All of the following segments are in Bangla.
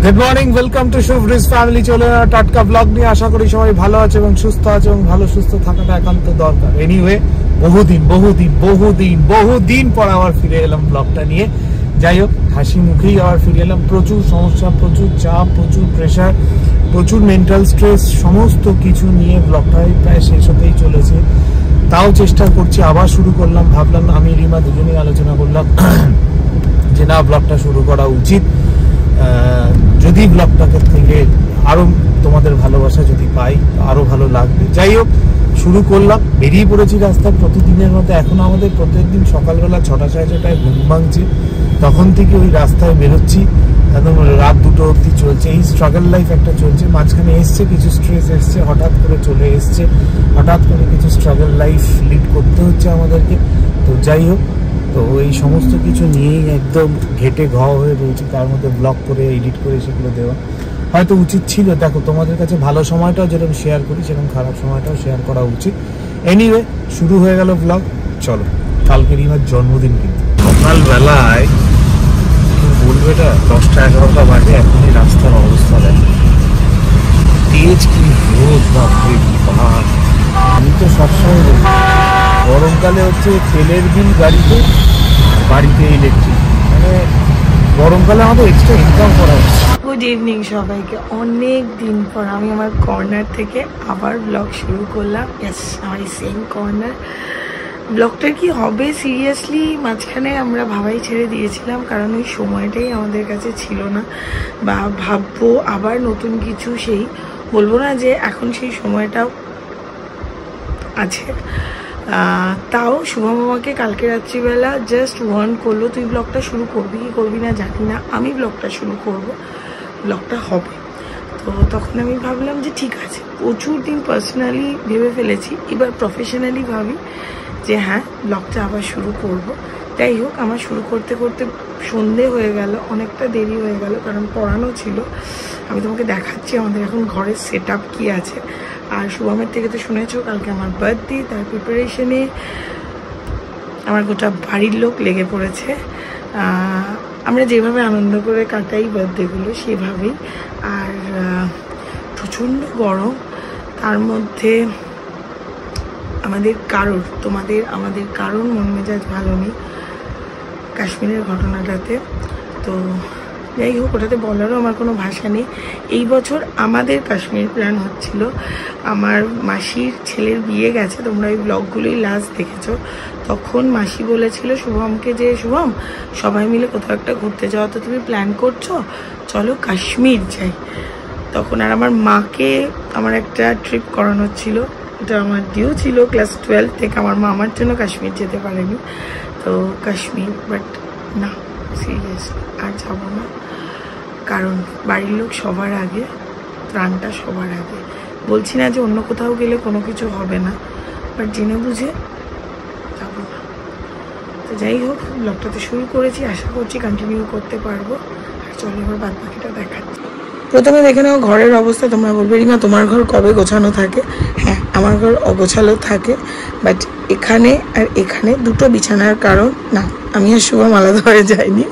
Good morning, welcome to Shubhris family. চলে টাটকা ব্লগ নিয়ে। আশা করি সবাই ভালো আছে এবং সুস্থ আছে, এবং ভালো সুস্থ থাকাটা একান্ত দরকার। এনিওয়ে, বহুদিন পর আবার ফিরে এলাম ব্লগটা নিয়ে। যাই হোক, হাসি মুখেই আবার ফিরে এলাম। প্রচুর সমস্যা, প্রচুর চাপ, প্রচুর প্রেশার, প্রচুর মেন্টাল স্ট্রেস, সমস্ত কিছু নিয়ে ব্লগটাই প্রায় শেষ হতেই চলেছে। তাও চেষ্টা করছি, আবার শুরু করলাম। ভাবলাম আমি রিমা দুজনেই আলোচনা করলাম যে না, ব্লগটা শুরু করা উচিত। যদি ব্লগটাকে থেকে আরো তোমাদের ভালোবাসা যদি পাই আরো ভালো লাগবে। যাই হোক, শুরু করলাম, বেরিয়ে পড়েছি রাস্তায় প্রতিদিনের মতো। এখন আমাদের প্রত্যেকদিন সকালবেলা 6টা সাড়ে 6টায় ঘুম ভাঙছে, তখন থেকে ওই রাস্তায় বেরোচ্ছি, একদম রাত 2টো অবধি চলছে। এই স্ট্রাগল লাইফ একটা চলছে। মাঝখানে এসছে কিছু স্ট্রেস, এসছে হঠাৎ করে চলে এসছে, হঠাৎ করে কিছু স্ট্রাগল লাইফ লিড করতে হচ্ছে আমাদেরকে। তো যাই হোক, তো এই সমস্ত কিছু নিয়েই একদম ঘেটে ঘ হয়ে রয়েছে। তার মধ্যে ব্লগ করে এডিট করে সেগুলো দেওয়া হয়তো উচিত ছিল। দেখো, তোমাদের কাছে ভালো সময়টাও যেরকম শেয়ার করি, সেরকম খারাপ সময়টাও শেয়ার করা উচিত। এনিওয়ে, শুরু হয়ে গেল ব্লগ। চলো, কালকে রিমার জন্মদিন, কিন্তু সকালবেলায় বলবে এটা 10টা 11টা বাজে, এখনই রাস্তার অবস্থা দেখো। তেজ কি রোদ, বাপরে বাপ। আমি তো সবসময় বলি, গরমকালে হচ্ছে তেলের বিল গাড়িতে, বাড়িতে ইলেকট্রিক। মানে গরমকালে আমাদের এক্সট্রা ইনকাম করা হচ্ছে। গুড ইভিনিং সবাইকে। অনেক দিন পর আমি আমার কর্নার থেকে আবার ব্লগ শুরু করলাম। ইয়েস, আমার এই সেম কর্নার। ব্লগটার কি হবে সিরিয়াসলি মাঝখানে আমরা ভাবাই ছেড়ে দিয়েছিলাম, কারণ ওই সময়টাই আমাদের কাছে ছিল না। বা ভাববো আবার নতুন কিছু, সেই বলবো না যে এখন সেই সময়টাও আছে। তাও শুভম আমাকে কালকে রাত্রিবেলা জাস্ট ওয়ার্ন করলো, তুই ব্লগটা শুরু করবি কি করবি না জানি না, আমি ব্লগটা শুরু করব, ব্লগটা হবে। তো তখন আমি ভাবলাম যে ঠিক আছে, প্রচুর দিন পার্সোনালি ভেবে ফেলেছি, এবার প্রফেশনালি ভাবি যে হ্যাঁ, ব্লগটা আবার শুরু করব। যাই হোক, আমার শুরু করতে করতে সন্ধে হয়ে গেল, অনেকটা দেরি হয়ে গেল, কারণ পড়ানো ছিল। আমি তোমাকে দেখাচ্ছি আমাদের এখন ঘরের সেট আপ কী আছে। আর শুভমের থেকে তো শুনেছো, কালকে আমার বার্থডে, তার প্রিপারেশনে আমার গোটা বাড়ির লোক লেগে পড়েছে। আমরা যেভাবে আনন্দ করে কাটাই বার্থডেগুলো সেভাবেই। আর প্রচণ্ড গরম, তার মধ্যে আমাদের কারোর মন মেজাজ ভালো নেই কাশ্মীরের ঘটনাটাতে। তো যাই হোক, ওটাতে বলারও আমার কোনো ভাষা নেই। এই বছর আমাদের কাশ্মীর প্ল্যান হচ্ছিল। আমার মাসির ছেলের বিয়ে গেছে, তোমরা ওই ব্লগগুলোই লাস্ট দেখেছো। তখন মাসি বলেছিল শুভমকে যে শুভম, সবাই মিলে কোথাও একটা ঘুরতে যাওয়া তো তুমি প্ল্যান করছো, চলো কাশ্মীর যাই। তখন আর আমার মাকে আমার একটা ট্রিপ করানোর ছিল, এটা আমার ডিউ ছিল ক্লাস 12 থেকে। আমার মা আমার জন্য কাশ্মীর যেতে পারেনি, তো কাশ্মীর। বাট না, সিরিয়াসলি আর যাবো না, কারণ বাড়ির লোক সবার আগে, প্রাণটা সবার আগে। বলছি না যে অন্য কোথাও গেলে কোনো কিছু হবে না, বাট জেনে বুঝে যাবো না। তো যাই হোক, ব্লগটাতে শুরু করেছি, আশা করছি কন্টিনিউ করতে পারবো। আর চলো এবার বাদ বাকিটা দেখাচ্ছি। প্রথমে দেখে নাও ঘরের অবস্থা। তোমরা বলবে রিমা, তোমার ঘর কবে গোছানো থাকে? হ্যাঁ, আমার ঘর অগোছালো থাকে, বাট এখানে আর এখানে দুটো বিছানার কারণ না, আমি আর শুভম আলাদা হয়ে যাইনি।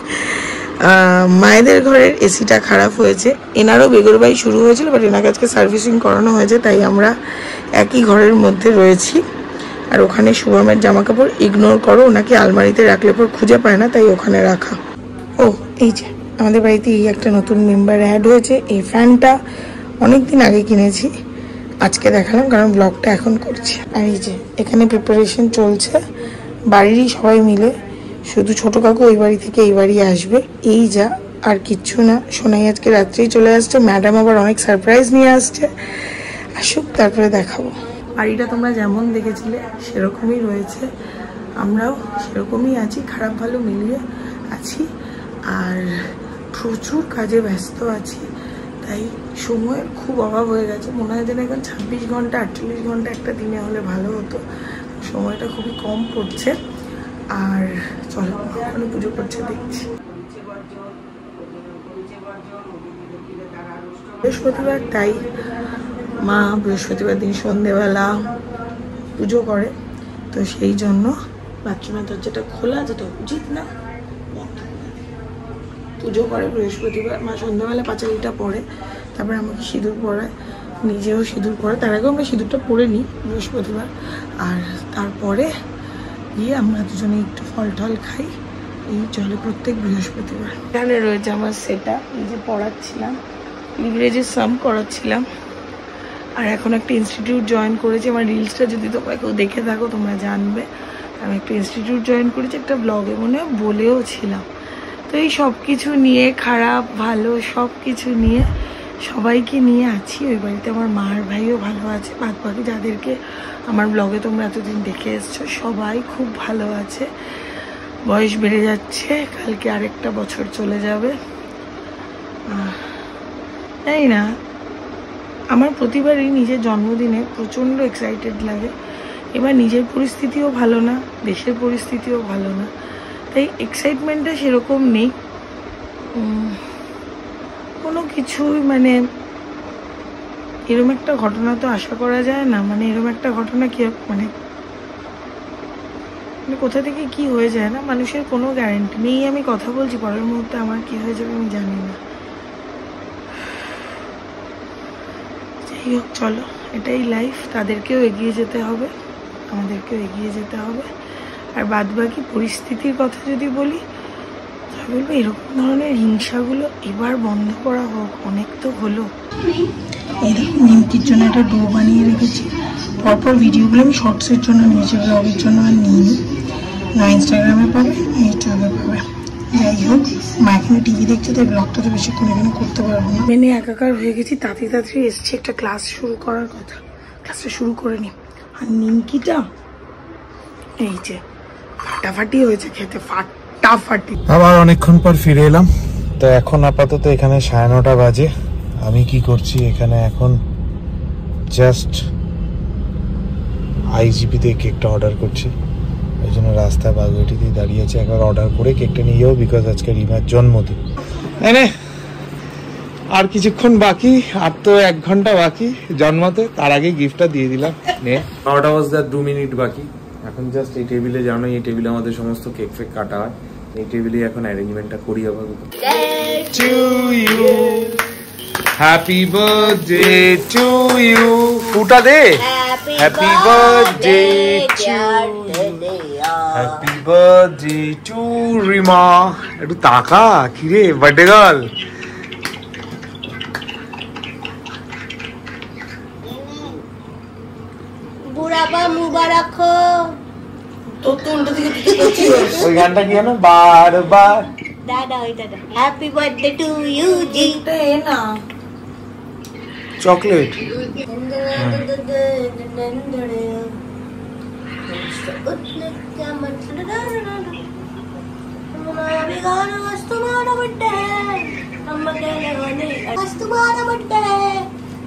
মায়েদের ঘরের এসিটা খারাপ হয়েছে, এনারও বেগরবাই শুরু হয়েছিল, বাট এনাকে আজকে সার্ভিসিং করানো হয়েছে, তাই আমরা একই ঘরের মধ্যে রয়েছি। আর ওখানে শুভমের জামা কাপড় ইগনোর করো, ওনাকে আলমারিতে রাখলে পর খুঁজে পায় না, তাই ওখানে রাখা। ও এই যে আমাদের বাড়িতে এই একটা নতুন মেম্বার অ্যাড হয়েছে। এই ফ্যানটা অনেক দিন আগে কিনেছি, আজকে দেখালাম কারণ ব্লগটা এখন করছি। আর এই যে এখানে প্রিপারেশন চলছে বাড়িরই সবাই মিলে, শুধু ছোট কাকু ওই বাড়ি থেকে এই বাড়ি আসবে, এই যা, আর কিচ্ছু না। সোনাই আজকে রাত্রেই চলে আসছে, ম্যাডাম আবার অনেক সারপ্রাইজ নিয়ে আসছে, আসুক তারপরে দেখাবো। বাড়িটা তোমরা যেমন দেখেছিলে সেরকমই রয়েছে, আমরাও সেরকমই আছি, খারাপ ভালো মিলিয়ে আছি। আর প্রচুর কাজে ব্যস্ত আছি, তাই সময়ের খুব অভাব হয়ে গেছে। মনে হয় যেন এখন 26 ঘন্টা 48 ঘন্টা একটা দিনে হলে ভালো হতো, সময়টা খুবই কম পড়ছে। আর চলো, ওখানে পুজো করছে দেখছি। বৃহস্পতিবার, তাই মা বৃহস্পতিবার দিন সন্ধেবেলা পুজো করে, তো সেই জন্য বাথরুমের দরজাটা খোলা, যেটা উচিত না, পুজো করে বৃহস্পতিবার, মা সন্ধ্যাবেলা পাঁচালিটা পড়ে, তারপরে আমাকে সিঁদুর পরায়, নিজেও সিঁদুর পরে, তার আগেও আমরা সিঁদুরটা পরে নিই বৃহস্পতিবার, আর তারপরে গিয়ে আমরা দুজনে একটু ফল টল খাই, এই চলে প্রত্যেক বৃহস্পতিবার। এখানে রয়েছে আমার সেটা, এই যে পড়াচ্ছিলাম, লিভারেজের সাম করাচ্ছিলাম, আর এখন একটা ইনস্টিটিউট জয়েন করেছি। আমার রিলসটা যদি তোমরা কেউ দেখে থাকো তোমরা জানবে, আমি একটা ইনস্টিটিউট জয়েন করেছি, একটা ব্লগে মনে হয় বলেও ছিলাম। তো এই সব কিছু নিয়ে, খারাপ ভালো সব কিছু নিয়ে, সবাইকে নিয়ে আছি। ওই বাড়িতে আমার মার ভাইও ভালো আছে, বাদ বাকি যাদেরকে আমার ব্লগে তোমরা এতদিন দেখে এসছো সবাই খুব ভালো আছে। বয়স বেড়ে যাচ্ছে, কালকে আরেকটা বছর চলে যাবে। তাই না, আমার প্রতিবারই নিজের জন্মদিনে প্রচণ্ড এক্সাইটেড লাগে। এবার নিজের পরিস্থিতিও ভালো না, দেশের পরিস্থিতিও ভালো না, তাই এক্সাইটমেন্টটা সেরকম নেই কোনো কিছুই। মানে এরকম একটা ঘটনা তো আশা করা যায় না, মানে এরকম একটা ঘটনা কি মানে কোথা থেকে কি হয়ে যায় না, মানুষের কোনো গ্যারান্টি নেই। আমি কথা বলছি, পরের মুহূর্তে আমার কি হয়ে যাবে আমি জানি না। যাই হোক, চলো, এটাই লাইফ, তাদেরকেও এগিয়ে যেতে হবে, আমাদেরকেও এগিয়ে যেতে হবে। আর বাদ বাকি পরিস্থিতির কথা যদি বলি, তাহলে বলবো এরকম ধরনের হিংসাগুলো এবার বন্ধ করা হোক, অনেক তো হলো। এই দেখো, নিমকির জন্য একটা ডো বানিয়ে রেখেছি। পরপর ভিডিওগুলো আমি শর্টসের জন্য নিয়েছি, ব্লগের জন্য আর নিইনি। না ইনস্টাগ্রামে পাবে, ইউটিউবে পাবে। যাই হোক, মা এখানে টিভি দেখছে, তাই ব্লগটা তো বেশিক্ষণ এখানে করতে পারবো না। মেনে একাকার হয়ে গেছি, তাড়াতাড়ি এসছি, একটা ক্লাস শুরু করার কথা, ক্লাসটা শুরু করে নি। আর নিমকিটা এই যে ফাটাফাটি হয়েছে খেতে, ফাটাফাটি। আবার অনেকক্ষণ পর ফিরে এলাম। তো এখন আপাতত এখানে 9:30 বাজে। আমি কি করছি এখানে, এখন জাস্ট আইজিপিতে কেকটা অর্ডার করছি, ওই জন্য রাস্তায় বাগুইটিতেই দাঁড়িয়ে আছে। একবার অর্ডার করে কেকটা নিয়ে যাবো, বিকজ আজকে রিমার জন্মদিন। আর কিছুক্ষণ বাকি, আর তো 1 ঘন্টা বাকি জন্মাতে, তার আগে গিফটটা দিয়ে দিলাম। 9টা বাজতে 2 মিনিট বাকি। এখন জাস্ট এই টেবিলে, জানো এই টেবিলে আমাদের সমস্ত কেক ফেক কাটা হয়, এই টেবিলে এখন অ্যারেঞ্জমেন্টটা করি আপাতত। হ্যাপি বার্থডে টু ইউ, ফুটা দে। Happy birthday to, happy birthday to Rima. একটু তাকা, কিরে বার্থডে গার্ল। বুড়াবা মুবারক হো। ওই গানটা কি জানো, বারবার দাদা ওই দাদা, হ্যাপি বার্থডে টু ইউ জি। না চকলেট।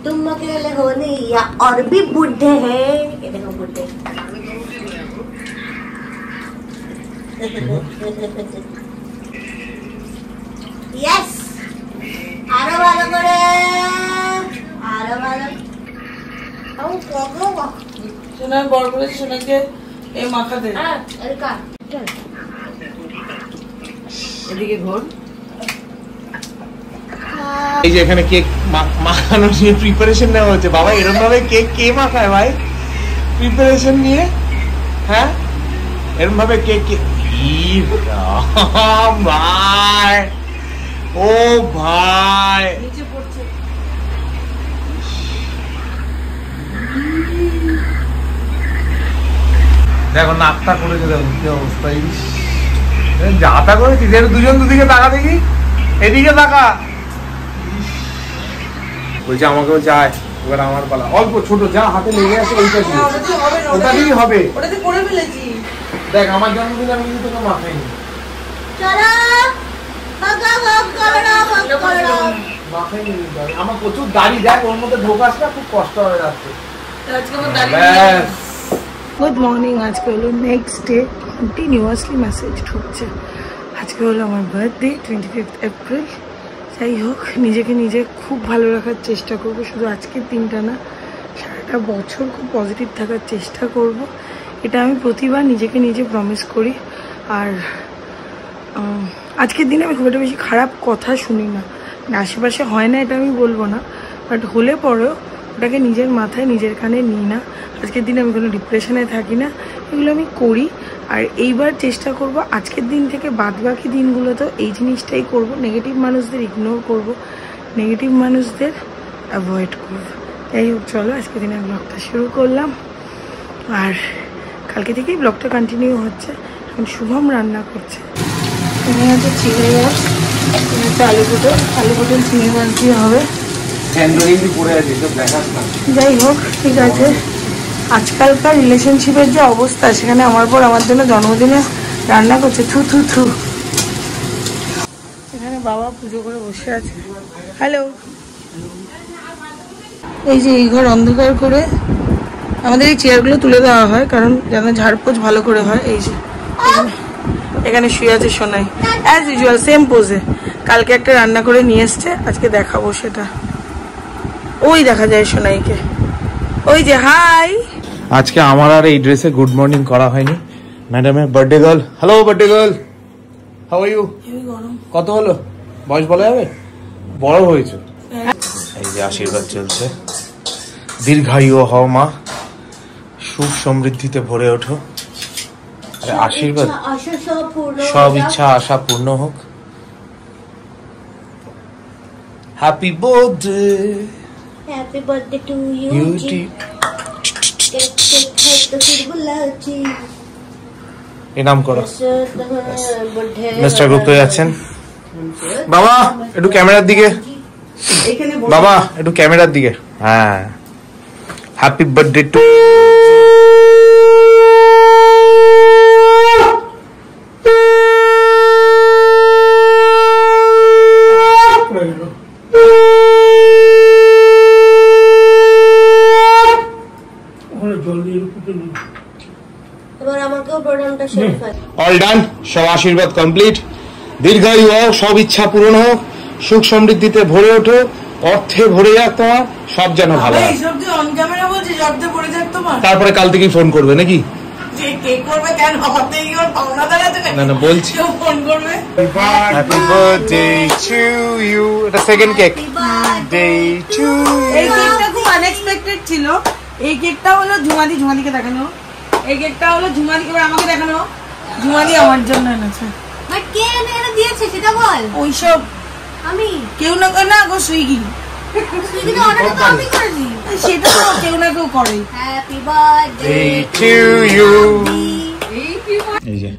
तुम अकेले हो नहीं या और भी बुढ़े हैं। ये देखो बुढ़े। यस, आरो वालो करे, आरो वालो। आओ कोको को। শোনা বড় করে শোনাকে এই মাখা দে। हां, अरे का चल এদিকে ঘোর। এই যে এখানে কেক মাখানোর নিয়ে প্রিপারেশন নেওয়া হচ্ছে। বাবা এরকম ভাবে কেক কে মাখায় ভাই, প্রিপারেশন নিয়ে? হ্যাঁ, এরকম ভাবে কেক ভাই, ও ভাই নিচে পড়ছে। দেখো নাকটা করেছে, দেখো কি অবস্থা, যাতা করেছি। দুজন দুদিকে তাকা দেখি, এদিকে তাকা। বলছে আমাকে যায়, এবার আমার পালা। অল্প ছোট যা হাতে লেগে আছে ওইটা দিয়ে, ওটা দিয়েই হবে। ওটাতে করে ফেলেছি। দেখ আমার জন্মদিন আমি কিন্তু তোকে মাখাইনি। चलो बागा बागा बागा মাখাইনি কিন্তু আমি। আমার প্রচুর দাড়ি, দেখ ওর মধ্যে ঢোকাস না, খুব কষ্ট হয়ে যাচ্ছে। আজকে আমার দাঁড়িয়ে গুড মর্নিং। আজকে হলো নেক্সট ডে, কন্টিনিউয়াসলি মেসেজ ঢুকছে। আজকে হলো আমার বার্থডে, 25 এপ্রিল। যাই হোক, নিজেকে নিজে খুব ভালো রাখার চেষ্টা করব, শুধু আজকের দিনটা না, সারাটা বছর খুব পজিটিভ থাকার চেষ্টা করব। এটা আমি প্রতিবার নিজেকে নিজে প্রমিস করি। আর আজকের দিনে আমি খুব একটা বেশি খারাপ কথা শুনি না, মানে আশেপাশে হয় না এটা আমি বলবো না, বাট হলে পরেও ওটাকে নিজের মাথায় নিজের কানে নিই না। আজকের দিনে আমি কোনো ডিপ্রেশনে থাকি না, এগুলো আমি করি। আর এইবার চেষ্টা করব আজকের দিন থেকে বাদবাকি দিনগুলো তো এই জিনিসটাই করব, নেগেটিভ মানুষদের ইগনোর করব, নেগেটিভ মানুষদের অ্যাভয়েড করব। যাই হোক, চলো আজকের দিনে ব্লগটা শুরু করলাম, আর কালকে থেকেই ব্লগটা কন্টিনিউ হচ্ছে। এখন শুভম রান্না করছে, এখানে আছে চিংড়ি মাছ, এখানে হচ্ছে আলু পটল চিংড়ি মাছ দিয়ে হবে। যাই হোক, ঠিক আছে। আজকালকার রিলেশনশিপের যে অবস্থা, সেখানে আমার পর আমার জন্য জন্মদিনে রান্না করছে, থু থু থু। এখানে বাবা পুজো করে বসে আছে। হ্যালো। এই যে এই ঘর অন্ধকার করে আমাদের এই চেয়ারগুলো তুলে দেওয়া হয়, কারণ যেন ঝাড়পোছ ভালো করে হয়। এই যে এখানে শুয়ে আছে সোনাই, অ্যাজ ইউজুয়াল সেম পোজে। কালকে একটা রান্না করে নিয়ে এসছে, আজকে দেখাবো সেটা। ওই দেখা যায় সোনাইকে, ওই যে হাই। আজকে আমার আর এই ড্রেসে গুড মর্নিং করা হয়নি। ম্যাডামের birthday girl. Hello birthday girl, how are you? কত হলো বয়স বলা যাবে? বড় হয়েছে। এই যে আশীর্বাদ চলছে, দীর্ঘায়ু হও মা, সুখ সমৃদ্ধিতে ভরে ওঠো। আরে আশীর্বাদ, সব ইচ্ছা আশা পূর্ণ হোক। Happy birthday, happy birthday to you जी। ইনাম করো। মিস্টার গুপ্ত যাচ্ছেন। বাবা একটু ক্যামেরার দিকে, বাবা একটু ক্যামেরার দিকে। হ্যাঁ, happy birthday two. All done, সব আশীর্বাদ কমপ্লিট। দীর্ঘায়ু হোক, সব ইচ্ছা পূরণ হোক, সুখ সমৃদ্ধিতে ভরে ওঠো, অর্থে ভরে যাক তোমার, সব যেন ভালো হয়। তারপরে কাল থেকেই ফোন করবে নাকি? না না বলছি, হ্যাপি বার্থডে টু ইউ। এটা সেকেন্ড কেক। Day two. এই কেকটা খুব আনএক্সপেক্টেড ছিল। এই কেকটা হলো ঝুমাদিকে দেখানো, এই কেকটা হলো ঝুমাদিকে আমাকে দেখানো। ঝুমাদি আমার জন্য এনেছে। বাট কে এনে দিয়েছে সেটা বল। ওইসব আমি কেউ না করে না গো, সুইগি। সুইগিতে অর্ডার তো আমি করেছি, সেটা তো কেউ না কেউ করে। Happy birthday to you. এই যে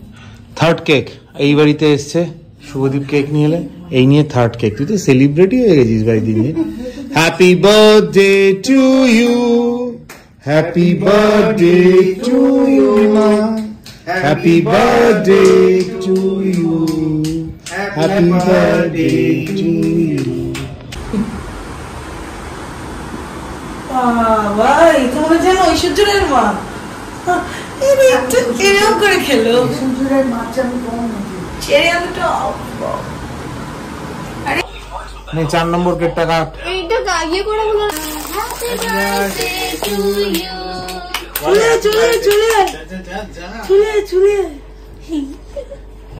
থার্ড কেক এই বাড়িতে এসছে, শুভদীপ কেক নিয়ে এলে, এই নিয়ে থার্ড কেক। তুই তো সেলিব্রিটি হয়ে গেছিস ভাই দিন দিন। Happy birthday to you, happy birthday to you মা, happy birthday to you, happy birthday to you. বাবা, এই তো মনে যেন ঐশ্বর্যের মা। এরকম করে খেলো ঐশ্বর্যের মাছ। আমি কম ছেড়ে আমি তো 4 নম্বর কেকটা কাট। এইটা গাইয়ে করে বলো হ্যাপি বার্থডে টু ইউ। চলে চলে চলে চলে চলে